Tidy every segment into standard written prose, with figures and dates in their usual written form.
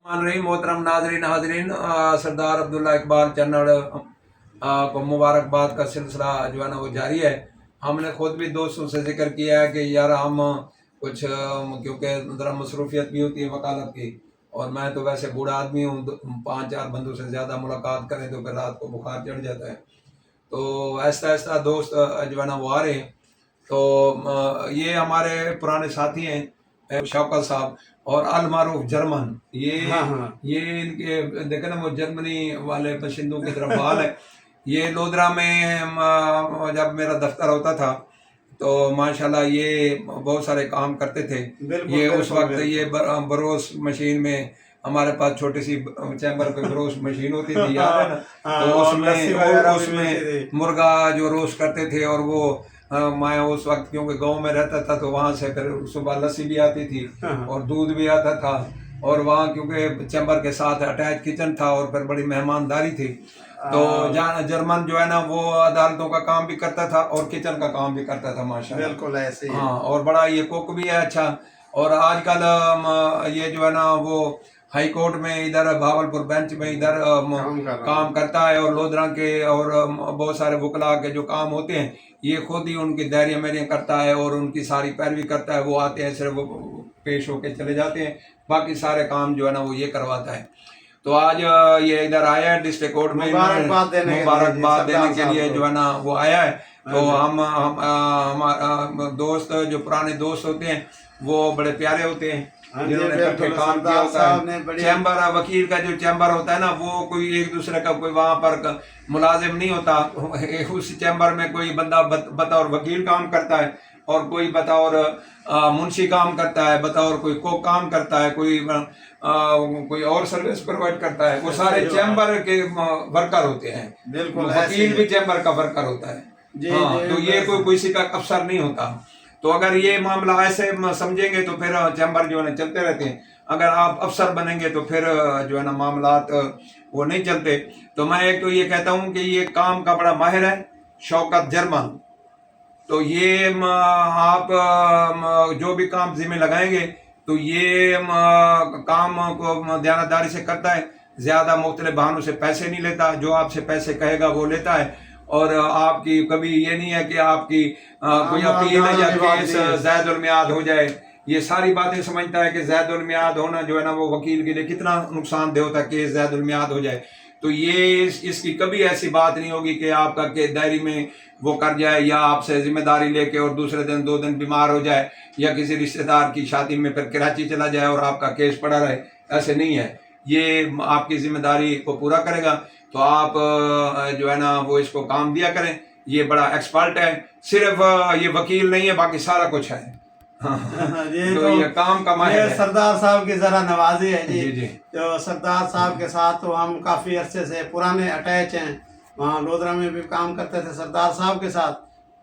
रही मोहतरम नाजरीन हाजरीन, सरदार अब्दुल्ला इकबाल चन्नड़ को मुबारकबाद का सिलसिला जो है ना वो जारी है। हमने खुद भी दोस्तों से जिक्र किया है कि यार हम कुछ क्योंकि ज़रा मसरूफियत भी होती है वकालत की, और मैं तो वैसे बूढ़ा आदमी हूँ, 5-4 बंदों से ज़्यादा मुलाकात करें तो फिर रात को बुखार चढ़ जाता है। तो ऐसा ऐसा दोस्त जो है ना वो आ रहे हैं। तो ये हमारे पुराने साथी हैं शौकत साहब और अल मारूफ जर्मन। ये इनके देखे ना वो जर्मनी वाले बशिंदों की तरफ हाल है। ये लोधरा में जब मेरा दफ्तर होता था तो माशाल्लाह ये बहुत सारे काम करते थे। ये उस वक्त ये बरोस मशीन में हमारे पास छोटी सी चैम्बर पे बरोस मशीन होती थी, याद है ना? तो उसमें मुर्गा जो रोस्ट करते थे, और वो मैं उस वक्त क्योंकि गांव में रहता था तो वहाँ से फिर सुबह लस्सी भी आती थी और दूध भी आता था, और वहाँ क्योंकि चैम्बर के साथ अटैच किचन था और फिर बड़ी मेहमानदारी थी। तो जर्मन जो है ना वो अदालतों का काम भी करता था और किचन का काम भी करता था माशाल्लाह। बिल्कुल ऐसे ही। हाँ, और बड़ा ये कुक भी है अच्छा। और आजकल ये जो है ना वो हाई कोर्ट में इधर भावलपुर बेंच में इधर काम करता है, और लोधरा के और बहुत सारे वकला के जो काम होते हैं ये खुद ही उनकी दायरिया मेरियाँ करता है और उनकी सारी पैरवी करता है। वो आते हैं सिर्फ पेश होके चले जाते हैं, बाकी सारे काम जो है ना वो ये करवाता है। तो आज ये इधर आया है डिस्ट्रिक्ट कोर्ट में मुबारकबाद देने के लिए जो है ना वो आया है। तो हम दोस्त जो पुराने दोस्त होते हैं वो बड़े प्यारे होते हैं जिन्होंने इकट्ठे काम किया होता है। चैम्बर वकील का जो चैम्बर होता है ना वो कोई एक दूसरे का कोई वहाँ पर मुलाजिम नहीं होता। उस चैम्बर में कोई बंदा बतौर वकील काम करता है और कोई बतौर मुंशी काम करता है, बतौर कोई को काम करता है, कोई और सर्विस प्रोवाइड करता है। वो सारे चैम्बर के वर्कर होते हैं। बिल्कुल, वकील भी चैम्बर का वर्कर होता है। हाँ, तो ये कोई किसी का अफसर नहीं होता। तो अगर ये मामला ऐसे समझेंगे तो फिर चैम्बर जो है चलते रहते हैं। अगर आप अफसर बनेंगे तो फिर जो है ना मामलात वो नहीं चलते। तो मैं एक तो ये कहता हूँ कि ये काम का बड़ा माहिर है शौकत जर्मन। तो ये आप जो भी काम जिम्मे लगाएंगे तो ये काम को ध्यानदारी से करता है, ज्यादा मुख्तलिफ बहानों से पैसे नहीं लेता, जो आपसे पैसे कहेगा वो लेता है। और आपकी कभी ये नहीं है कि आपकी कोई अपील या केस ज़ैदुल मियाद हो जाए। ये सारी बातें समझता है कि ज़ैदुल मियाद होना जो है ना वो वकील के लिए कितना नुकसानदेह होता है, केस ज़ैदुल मियाद हो जाए। तो ये इसकी कभी ऐसी बात नहीं होगी कि आपका के दायरे में वो कर जाए या आपसे जिम्मेदारी लेके और दूसरे दिन 2 दिन बीमार हो जाए या किसी रिश्तेदार की शादी में फिर कराची चला जाए और आपका केस पड़ा रहे। ऐसे नहीं है, ये आपकी जिम्मेदारी को पूरा करेगा। तो आप जो है ना वो इसको काम दिया करें। ये बड़ा एक्सपर्ट है, सिर्फ ये वकील नहीं है, बाकी सारा कुछ है। ये काम का माहिर है। सरदार साहब की जरा नवाजी है जी। तो सरदार साहब के साथ तो हम काफी अरसे से पुराने अटैच हैं। वहाँ लोधरा में भी काम करते थे सरदार साहब के साथ,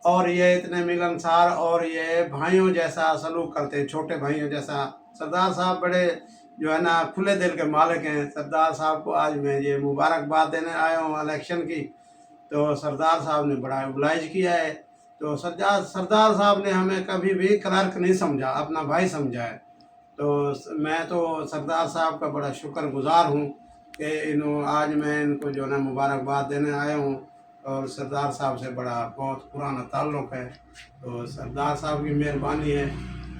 और ये इतने मिलनसार और ये भाइयों जैसा सलूक करते हैं, छोटे भाइयों जैसा। सरदार साहब बड़े जो है ना खुले दिल के मालिक हैं। सरदार साहब को आज मैं ये मुबारकबाद देने आया हूँ इलेक्शन की। तो सरदार साहब ने बड़ा ओबलाइज किया है। तो सरदार साहब ने हमें कभी भी क्लर्क नहीं समझा, अपना भाई समझा है। तो मैं तो सरदार साहब का बड़ा शुक्रगुजार हूँ कि आज मैं इनको जो है ना मुबारकबाद देने आया हूँ। और सरदार साहब से बड़ा बहुत पुराना ताल्लुक़ है, तो सरदार साहब की मेहरबानी है।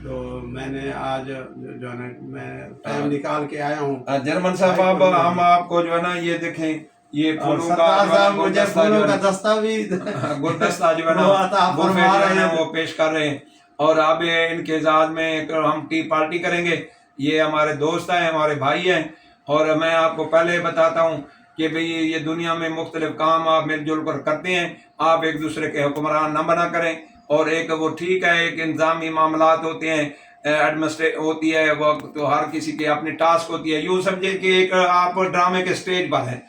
तो मैंने आज जो है ना मैं टाइम निकाल के आया हूँ। जर्मन साहब हम आपको जो है ना ये देखें, ये फूलों का दस्तावेज गुलदस्ता जो है ना वो पेश कर रहे हैं। और अब इनके इजाज़त में हम टी पार्टी करेंगे। ये हमारे दोस्त हैं, हमारे भाई हैं। और मैं आपको पहले बताता हूँ कि भाई ये दुनिया में मुख्तलिफ काम आप मिलजुल कर करते हैं, आप एक दूसरे के हुक्मरान न बना करें। और एक वो ठीक है, एक इंतजामी मामलात होते हैं, एडमिनिस्ट्रेट होती है वो, तो हर किसी के अपनी टास्क होती है। यूँ समझे कि एक आप ड्रामे के स्टेज पर हैं,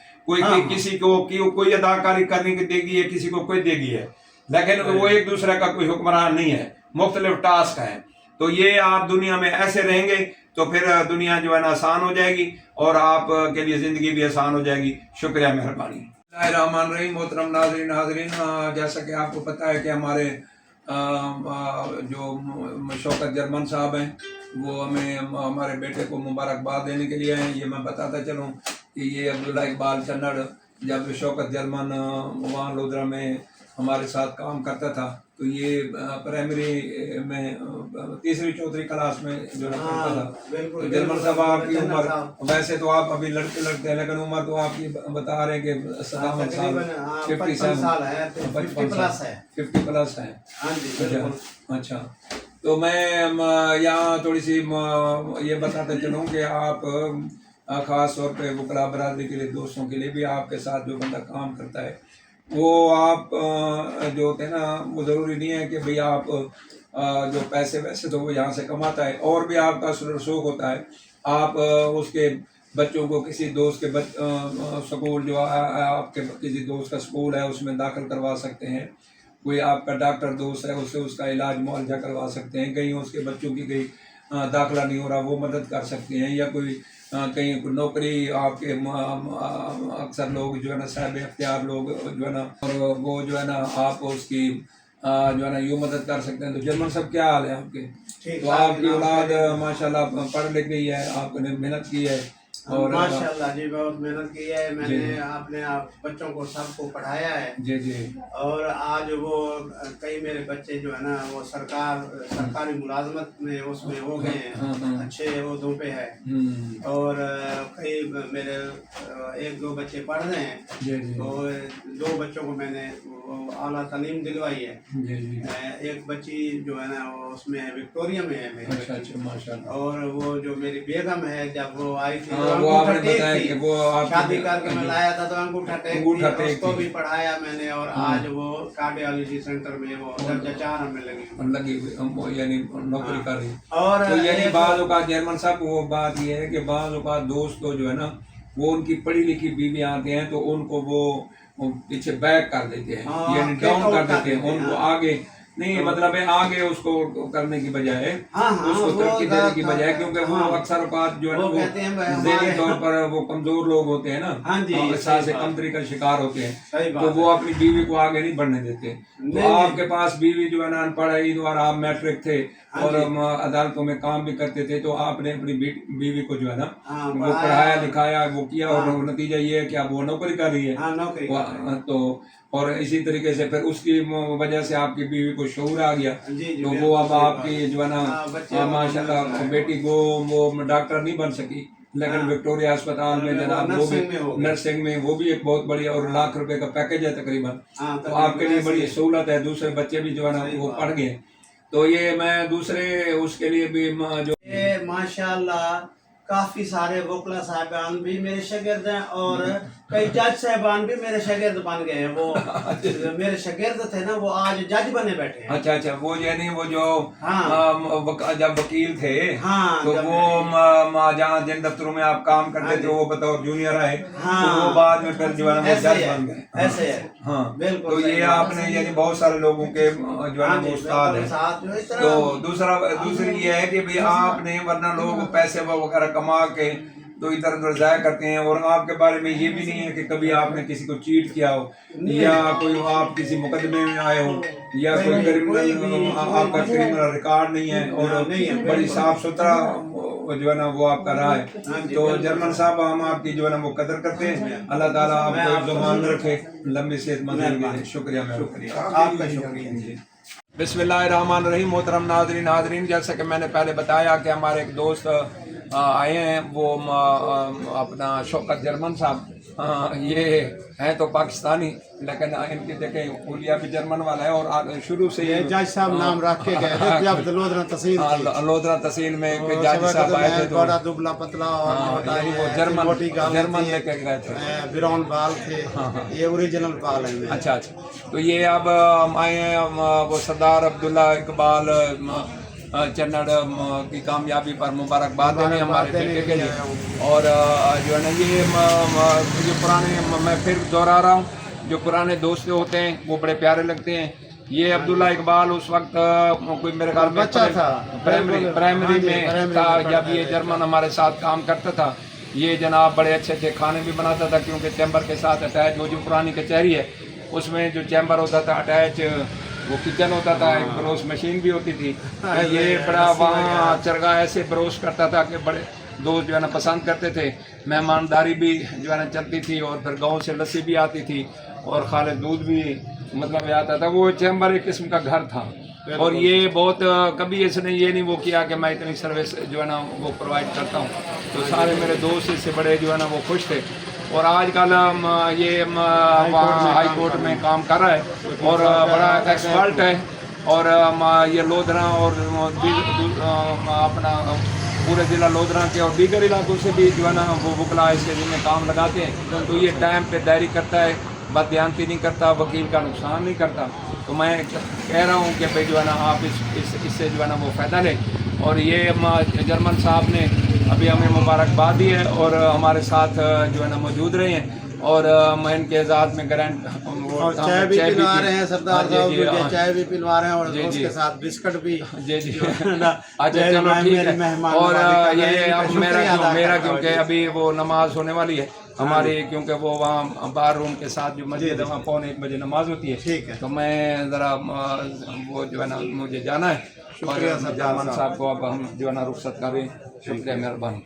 किसी को कोई अदाकारी करने की देगी है, किसी को कोई देगी है, लेकिन वो एक दूसरे का कोई हुक्मरान नहीं है, मुख्तलिफ टास्क हैं। तो ये आप दुनिया में ऐसे रहेंगे तो फिर दुनिया जो है ना आसान हो जाएगी और आप के लिए ज़िंदगी भी आसान हो जाएगी। शुक्रिया, मेहरबानी। रहमान रहीम, मोहतरम नाज़रीन हाज़रीन, जैसा कि आपको पता है कि हमारे जो शौकत जर्मन साहब हैं وہ ہمیں ہمارے بیٹے کو مبارکباد دینے کے لیے ہیں. یہ میں بتاتا چلوں کہ یہ عبداللہ اقبال چنڑ جب شوکت جرمن وہاں لودھرا میں ہمارے ساتھ کام کرتا تھا تو یہ پرائمری میں تیسری چوتھی کلاس میں جو پڑھتا تھا. تو جرمن صاحب آپ کی عمر ویسے تو آپ ابھی لڑتے ہیں لیکن عمر تو آپ کی بتا رہے ہیں کہ 57 سال 55 سال ہے 50 پلس ہے. اچھا تو میں یہاں تھوڑی سی یہ بتاتا چلوں کہ آپ خاص طور پہ وکلا برادری کے لیے دوستوں کے لیے بھی آپ کے ساتھ جو بندہ کام کرتا ہے وہ آپ جو ہوتے ہیں نا وہ ضروری نہیں ہے کہ بھئی آپ جو پیسے ویسے تو وہ یہاں سے کماتا ہے اور بھی آپ کا رسوخ ہوتا ہے. آپ اس کے بچوں کو کسی دوست کے سکول جو آپ کے کسی دوست کا سکول ہے اس میں داخل کروا سکتے ہیں. کوئی آپ کا ڈاکٹر دوست ہے اس سے اس کا علاج معالجہ کروا سکتے ہیں. کہیں اس کے بچوں کی کہیں داخلہ نہیں ہو رہا وہ مدد کر سکتے ہیں. یا کوئی کہیں نوکری آپ کے اکثر لوگ جو ہے نا صاحب اختیار لوگ جو ہے نا اور وہ جو ہے نا آپ اس کی جو ہے نا یوں مدد کر سکتے ہیں. تو جرمن صاحب کیا حال ہے آپ کے؟ تو آپ کی اولاد ماشاءاللہ پڑھ لکھ گئی ہے, آپ نے محنت کی ہے اور ماشاءاللہ جی بہت محنت کی ہے. میں نے اپنے بچوں کو سب کو پڑھایا ہے جی جی. اور آج وہ کئی میرے بچے جو ہے نا وہ سرکاری ملازمت میں اس میں ہو گئے ہیں, اچھے عہدوں پہ ہے. اور کئی میرے 1-2 بچے پڑھ رہے ہیں تو 2 بچوں کو میں نے اعلیٰ تعلیم دلوائی ہے. ایک بچی جو ہے نا وہ اس میں وکٹوریا میں ہے میری, اور وہ جو میری بیگم ہے جب وہ آئی تھی شادی کر کے میں لایا تھا تو انگوٹھا ٹیک اس کو بھی پڑھایا میں نے. اور آج وہ کارڈیالوجی سینٹر میں وہ درجہ 4 میں لگی ہوئی یعنی نوکری کر رہی. اور یعنی بعض اوقات جرمن صاحب وہ بات یہ ہے کہ بعض اوقات دوست تو جو ہے نا وہ ان کی پڑھی لکھی بیوی آتے ہیں تو ان کو وہ پیچھے بیک کر دیتے ہیں یعنی ڈاؤن کر دیتے ہیں ان کو آگے نہیں مطلب ہے آگے اس کو کرنے کی بجائے اس کو ترقی دینے کی بجائے کیونکہ وہ اکثر اوقات جو ہے نا وہ ذہنی طور پر وہ کمزور لوگ ہوتے ہیں نا احساس کمتری کا شکار ہوتے ہیں تو وہ اپنی بیوی کو آگے نہیں بڑھنے دیتے. تو آپ کے پاس بیوی جو ہے نا ان پڑھ رہی اور آپ میٹرک تھے اور عدالتوں میں کام بھی کرتے تھے تو آپ نے اپنی بیوی کو جو ہے نا وہ پڑھایا لکھایا وہ کیا اور نتیجہ یہ ہے کہ اب وہ نوکری کر رہی ہے. تو اور اسی طریقے سے پھر اس کی وجہ سے آپ کی بیوی کو شعور آ گیا تو وہ اب آپ کی جو ہے نا ماشاءاللہ بیٹی کو وہ ڈاکٹر نہیں بن سکی لیکن وکٹوریا اسپتال میں جناب وہ بھی نرسنگ میں وہ بھی ایک بہت بڑی اور لاکھ روپے کا پیکج ہے تقریباً. تو آپ کے لیے بڑی سہولت ہے. دوسرے بچے بھی جو ہے نا وہ پڑھ گئے تو یہ میں دوسرے اس کے لیے بھی جو ماشاءاللہ کافی سارے وکلا صاحبان بھی میرے شاگرد ہیں اور کئی جج صاحبان بھی میرے شاگرد بن گئے ہیں. وہ میرے شاگرد تھے نا وہ آج جج بنے بیٹھے ہیں. اچھا وہ یعنی وہ جو جب وکیل تھے تو وہ جہاں جن دفتروں میں آپ کام کرتے تھے وہ بطور جونیئر آئے تو وہ بعد میں پھر جو ہے نا جج بن گئے. ایسے ہے بالکل. تو یہ آپ نے یعنی بہت سارے لوگوں کے جو ہے نا استاد ہیں. تو دوسری یہ ہے کہ بھئی آپ نے ورنہ لوگ پیسے وغیرہ کما کے تو ادھر ادھر ضائع کرتے ہیں اور آپ کے بارے میں یہ بھی نہیں ہے کہ کبھی آپ نے کسی کو چیٹ کیا ہو یا کوئی آپ کسی مقدمے میں آئے ہو یا کوئی کرمنل آپ کا کرمنل ریکارڈ نہیں ہے اور بڑی صاف ستھرا جو ہے نا وہ آپ کا رہا ہے. تو جرمن صاحب ہم آپ کی جو ہے نا وہ قدر کرتے ہیں. اللہ تعالیٰ آپ کو زمان رکھے لمبی صحت مند. شکریہ آپ کا شکریہ. بسم اللہ الرحمن الرحیم. محترم ناظرین جیسا کہ میں نے پہلے بتایا کہ ہمارے ایک دوست آئے ہیں وہ اپنا شوکت جرمن صاحب یہ ہیں تو پاکستانی لیکن ان کی دیکھیں اولیا بھی جرمن والا ہے اور شروع سے یہ جج صاحب نام رکھ کے گئے جب لودھرا تحصیل تھی. لودھرا تحصیل میں ایک جج صاحب آئے تھے تو بڑا دبلا پتلا اور وہ جرمن لے کے گئے تھے. براؤن بال تھے یہ اوریجنل بال ہیں. اچھا تو یہ اب آئے ہیں وہ سردار عبداللہ اقبال چنڑ کی کامیابی پر مبارکباد دینے ہمارے بیٹے کے لیے. اور جو ہے نا یہ پرانے میں پھر دوہرا رہا ہوں جو پرانے دوست ہوتے ہیں وہ بڑے پیارے لگتے ہیں. یہ عبداللہ اقبال اس وقت کوئی میرے خیال میں بچہ تھا پرائمری میں تھا جب یہ جرمن ہمارے ساتھ کام کرتا تھا. یہ جناب بڑے اچھے اچھے کھانے بھی بناتا تھا کیونکہ چیمبر کے ساتھ اٹیچ وہ جو پرانی کچہری ہے اس میں جو چیمبر ہوتا تھا اٹیچ वो किचन होता था, एक ब्रोश मशीन भी होती थी। ये बड़ा वहाँ चरगा ऐसे ब्रोश करता था कि बड़े दोस्त जो है ना पसंद करते थे। मेहमानदारी भी जो है ना चलती थी, और फिर गाँव से लस्सी भी आती थी, और खालिद दूध भी मतलब आता था। वो चैम्बर एक किस्म का घर था। और ये बहुत कभी इसने ये नहीं वो किया कि मैं इतनी सर्विस जो है ना वो प्रोवाइड करता हूँ। तो सारे मेरे दोस्त इससे बड़े जो है ना वो खुश थे। और आजकल ये वहाँ हाई कोर्ट में काम कर रहा है, और बड़ा एक्सपर्ट है। और ये लोधरा और अपना पूरे ज़िला लोधरा के और दीगर इलाकों से भी जो है ना वो वकला इसके जिनमें काम लगाते हैं। तो ये टाइम पे दायरी करता है, बदयांती नहीं करता, वकील का नुकसान नहीं करता। तो मैं कह रहा हूँ कि भाई जो है ना आप इससे जो है ना वो फ़ायदा लें। और ये जर्मन साहब ने अभी हमें मुबारकबाद दी है, और हमारे साथ जो है ना मौजूद रहे हैं। और मैं इनके एजाज़ में ग्रैंड और चाय भी पिलवा रहे हैं सरदार साहब, चाय भी पिलवा रहे हैं, और उसके साथ बिस्कुट भी। जी जी अच्छा चलो ठीक है। और ये अब मेरा क्योंकि अभी वो नमाज होने वाली है हमारी, क्योंकि वो वहाँ बार रूम के साथ जो मस्जिद है वहाँ 1:15 नमाज होती है। ठीक है, तो मैं ज़रा वो जो है ना मुझे जाना है। और जर्मन साहब को अब हम जो है ना रुखसत करें। शुक्रिया, मेहरबानी।